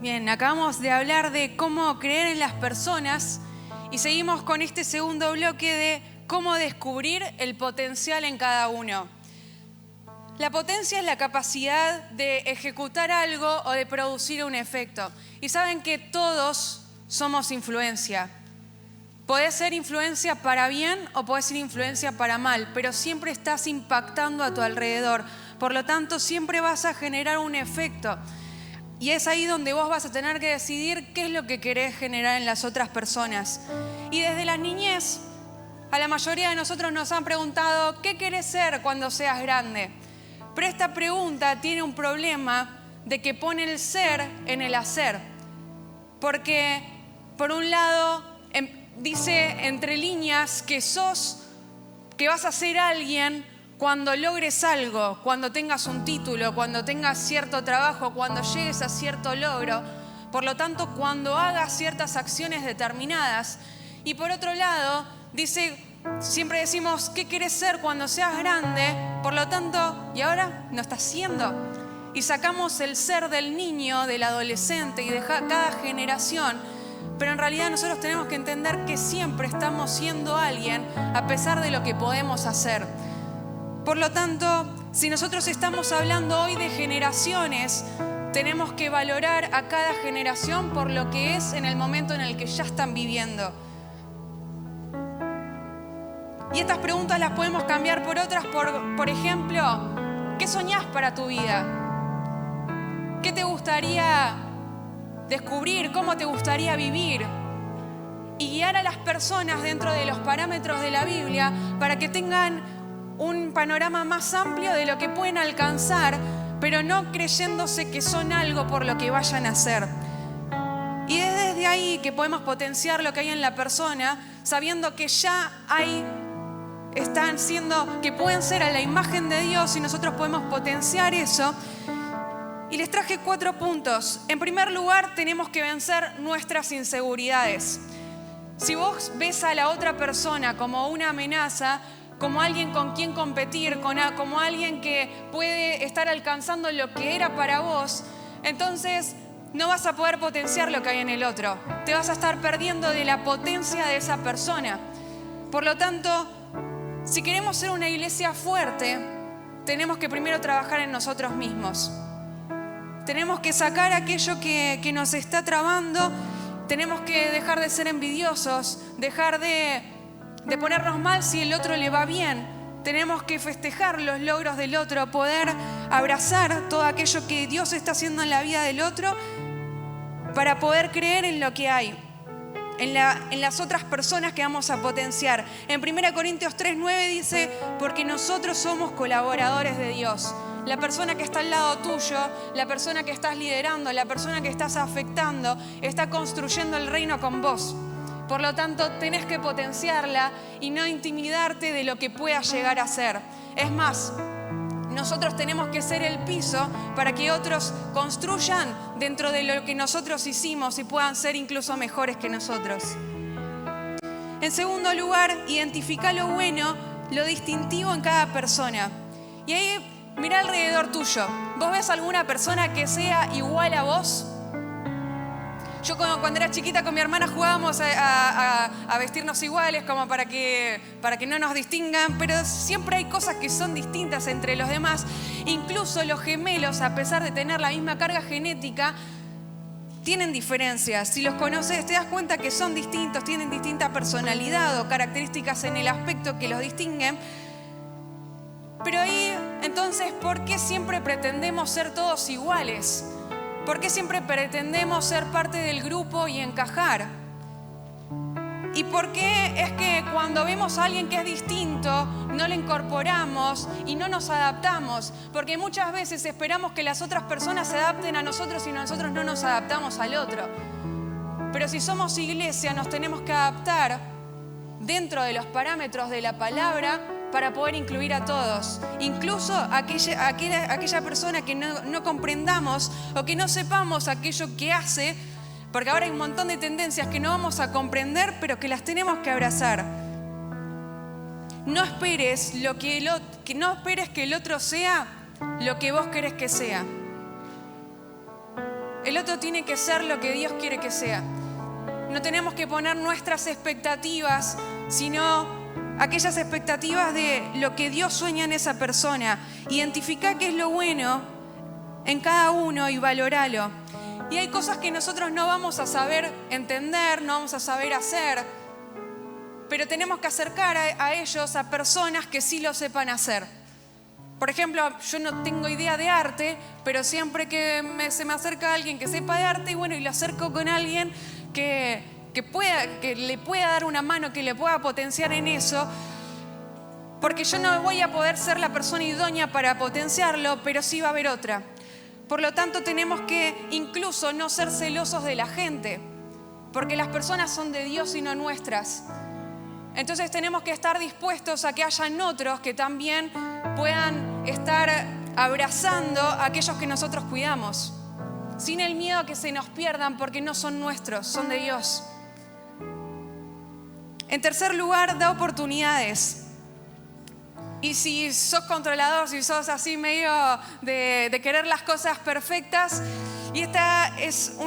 Bien, acabamos de hablar de cómo creer en las personas y seguimos con este segundo bloque de cómo descubrir el potencial en cada uno. La potencia es la capacidad de ejecutar algo o de producir un efecto. Y saben que todos somos influencia. Podés ser influencia para bien o podés ser influencia para mal, pero siempre estás impactando a tu alrededor. Por lo tanto, siempre vas a generar un efecto. Y es ahí donde vos vas a tener que decidir qué es lo que querés generar en las otras personas. Y desde la niñez, a la mayoría de nosotros nos han preguntado, ¿qué querés ser cuando seas grande? Pero esta pregunta tiene un problema de que pone el ser en el hacer. Porque, por un lado, dice entre líneas que vas a ser alguien cuando logres algo, cuando tengas un título, cuando tengas cierto trabajo, cuando llegues a cierto logro. Por lo tanto, cuando hagas ciertas acciones determinadas. Y por otro lado, dice, siempre decimos, ¿qué querés ser cuando seas grande? Por lo tanto, ¿y ahora no estás siendo? Y sacamos el ser del niño, del adolescente y de cada generación. Pero en realidad nosotros tenemos que entender que siempre estamos siendo alguien a pesar de lo que podemos hacer. Por lo tanto, si nosotros estamos hablando hoy de generaciones, tenemos que valorar a cada generación por lo que es en el momento en el que ya están viviendo. Y estas preguntas las podemos cambiar por otras, por ejemplo, ¿qué soñás para tu vida? ¿Qué te gustaría descubrir? ¿Cómo te gustaría vivir? Y guiar a las personas dentro de los parámetros de la Biblia para que tengan un panorama más amplio de lo que pueden alcanzar, pero no creyéndose que son algo por lo que vayan a hacer. Y es desde ahí que podemos potenciar lo que hay en la persona, sabiendo que ya están siendo, que pueden ser a la imagen de Dios y nosotros podemos potenciar eso. Y les traje 4 puntos. En primer lugar, tenemos que vencer nuestras inseguridades. Si vos ves a la otra persona como una amenaza, como alguien con quien competir, como alguien que puede estar alcanzando lo que era para vos, entonces no vas a poder potenciar lo que hay en el otro. Te vas a estar perdiendo de la potencia de esa persona. Por lo tanto, si queremos ser una iglesia fuerte, tenemos que primero trabajar en nosotros mismos. Tenemos que sacar aquello que nos está trabando. Tenemos que dejar de ser envidiosos, dejar de ponernos mal si el otro le va bien. Tenemos que festejar los logros del otro, poder abrazar todo aquello que Dios está haciendo en la vida del otro para poder creer en lo que hay, en las otras personas que vamos a potenciar. En 1 Corintios 3:9 dice, porque nosotros somos colaboradores de Dios. La persona que está al lado tuyo, la persona que estás liderando, la persona que estás afectando, está construyendo el reino con vos. Por lo tanto, tenés que potenciarla y no intimidarte de lo que pueda llegar a ser. Es más, nosotros tenemos que ser el piso para que otros construyan dentro de lo que nosotros hicimos y puedan ser incluso mejores que nosotros. En segundo lugar, identifica lo bueno, lo distintivo en cada persona. Y ahí, mirá alrededor tuyo. ¿Vos ves alguna persona que sea igual a vos? Yo cuando era chiquita con mi hermana jugábamos a vestirnos iguales como para que no nos distingan, pero siempre hay cosas que son distintas entre los demás. Incluso los gemelos, a pesar de tener la misma carga genética, tienen diferencias. Si los conoces te das cuenta que son distintos, tienen distinta personalidad o características en el aspecto que los distinguen. Pero ahí, entonces, ¿por qué siempre pretendemos ser todos iguales? ¿Por qué siempre pretendemos ser parte del grupo y encajar? ¿Y por qué es que cuando vemos a alguien que es distinto, no le incorporamos y no nos adaptamos? Porque muchas veces esperamos que las otras personas se adapten a nosotros y nosotros no nos adaptamos al otro. Pero si somos iglesia, nos tenemos que adaptar dentro de los parámetros de la palabra para poder incluir a todos, incluso aquella persona que no comprendamos o que no sepamos aquello que hace, porque ahora hay un montón de tendencias que no vamos a comprender, pero que las tenemos que abrazar. No esperes que el otro sea lo que vos querés que sea. El otro tiene que ser lo que Dios quiere que sea. No tenemos que poner nuestras expectativas, sino aquellas expectativas de lo que Dios sueña en esa persona. Identificar qué es lo bueno en cada uno y valorarlo. Y hay cosas que nosotros no vamos a saber entender, no vamos a saber hacer, pero tenemos que acercar a ellos, a personas que sí lo sepan hacer. Por ejemplo, yo no tengo idea de arte, pero siempre que se me acerca alguien que sepa de arte, y lo acerco con alguien que le pueda dar una mano, que le pueda potenciar en eso, porque yo no voy a poder ser la persona idónea para potenciarlo, pero sí va a haber otra. Por lo tanto, tenemos que incluso no ser celosos de la gente, porque las personas son de Dios y no nuestras. Entonces tenemos que estar dispuestos a que hayan otros que también puedan estar abrazando a aquellos que nosotros cuidamos, sin el miedo a que se nos pierdan, porque no son nuestros, son de Dios. En tercer lugar, da oportunidades. Y si sos controlador, si sos así medio de querer las cosas perfectas, y esta es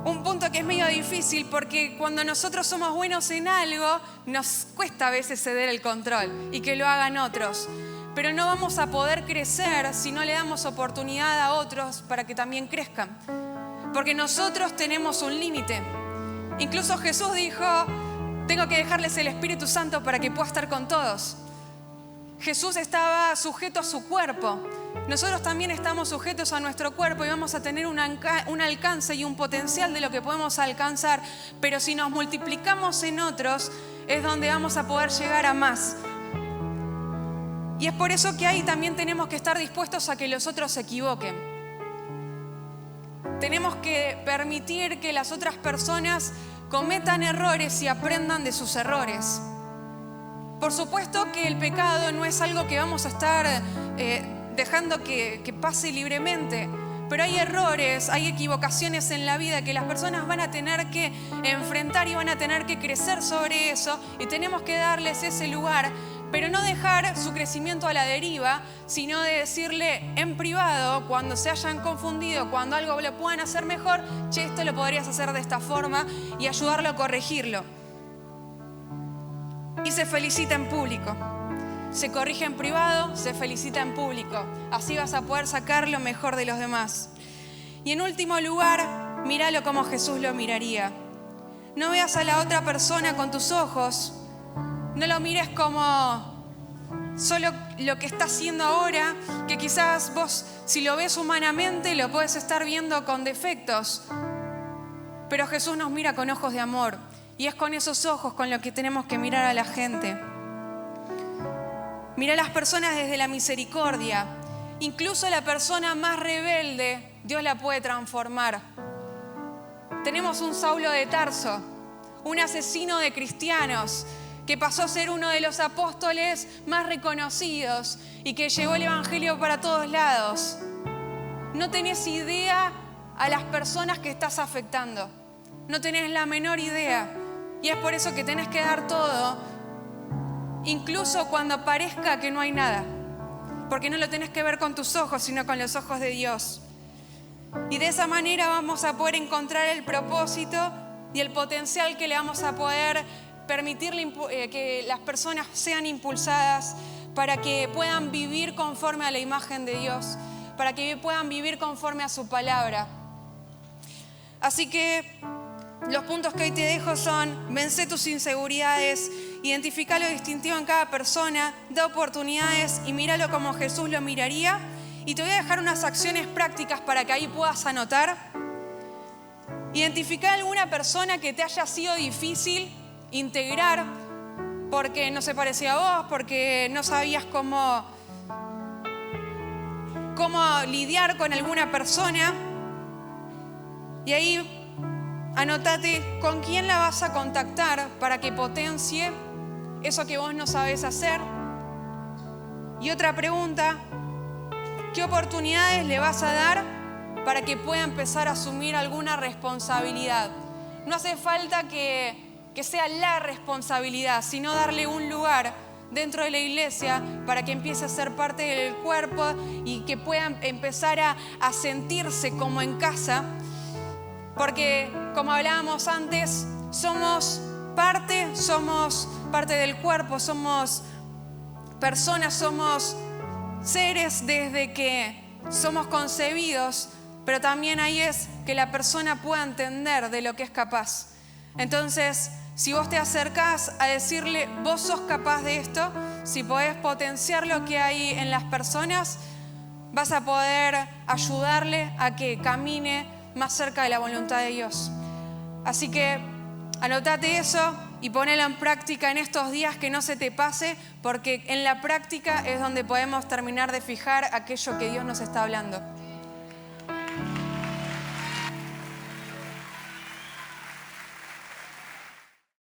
un punto que es medio difícil, porque cuando nosotros somos buenos en algo, nos cuesta a veces ceder el control y que lo hagan otros. Pero no vamos a poder crecer si no le damos oportunidad a otros para que también crezcan. Porque nosotros tenemos un límite. Incluso Jesús dijo: tengo que dejarles el Espíritu Santo para que pueda estar con todos. Jesús estaba sujeto a su cuerpo. Nosotros también estamos sujetos a nuestro cuerpo y vamos a tener un alcance y un potencial de lo que podemos alcanzar. Pero si nos multiplicamos en otros, es donde vamos a poder llegar a más. Y es por eso que ahí también tenemos que estar dispuestos a que los otros se equivoquen. Tenemos que permitir que las otras personas cometan errores y aprendan de sus errores. Por supuesto que el pecado no es algo que vamos a estar dejando que pase libremente, pero hay errores, hay equivocaciones en la vida que las personas van a tener que enfrentar y van a tener que crecer sobre eso, y tenemos que darles ese lugar, pero no dejar su crecimiento a la deriva, sino de decirle en privado, cuando se hayan confundido, cuando algo lo puedan hacer mejor: che, esto lo podrías hacer de esta forma, y ayudarlo a corregirlo. Y se felicita en público. Se corrige en privado, se felicita en público. Así vas a poder sacar lo mejor de los demás. Y en último lugar, míralo como Jesús lo miraría. No veas a la otra persona con tus ojos. No lo mires como solo lo que está haciendo ahora, que quizás vos, si lo ves humanamente, lo puedes estar viendo con defectos. Pero Jesús nos mira con ojos de amor. Y es con esos ojos con los que tenemos que mirar a la gente. Mira a las personas desde la misericordia. Incluso la persona más rebelde, Dios la puede transformar. Tenemos un Saulo de Tarso, un asesino de cristianos, que pasó a ser uno de los apóstoles más reconocidos y que llevó el evangelio para todos lados. No tenés idea a las personas que estás afectando. No tenés la menor idea. Y es por eso que tenés que dar todo, incluso cuando parezca que no hay nada. Porque no lo tenés que ver con tus ojos, sino con los ojos de Dios. Y de esa manera vamos a poder encontrar el propósito y el potencial que le vamos a poder permitirle que las personas sean impulsadas para que puedan vivir conforme a la imagen de Dios, para que puedan vivir conforme a su palabra. Así que los puntos que hoy te dejo son: vence tus inseguridades, identifica lo distintivo en cada persona, da oportunidades y míralo como Jesús lo miraría. Y te voy a dejar unas acciones prácticas para que ahí puedas anotar. Identifica alguna persona que te haya sido difícil integrar porque no se parecía a vos, porque no sabías cómo lidiar con alguna persona. Y ahí anótate con quién la vas a contactar para que potencie eso que vos no sabés hacer. Y otra pregunta: ¿qué oportunidades le vas a dar para que pueda empezar a asumir alguna responsabilidad? No hace falta que sea la responsabilidad, sino darle un lugar dentro de la iglesia para que empiece a ser parte del cuerpo y que puedan empezar a sentirse como en casa. Porque, como hablábamos antes, somos parte del cuerpo, somos personas, somos seres desde que somos concebidos, pero también ahí es que la persona pueda entender de lo que es capaz. Entonces, si vos te acercás a decirle, vos sos capaz de esto, si podés potenciar lo que hay en las personas, vas a poder ayudarle a que camine más cerca de la voluntad de Dios. Así que anótate eso y ponelo en práctica en estos días, que no se te pase, porque en la práctica es donde podemos terminar de fijar aquello que Dios nos está hablando.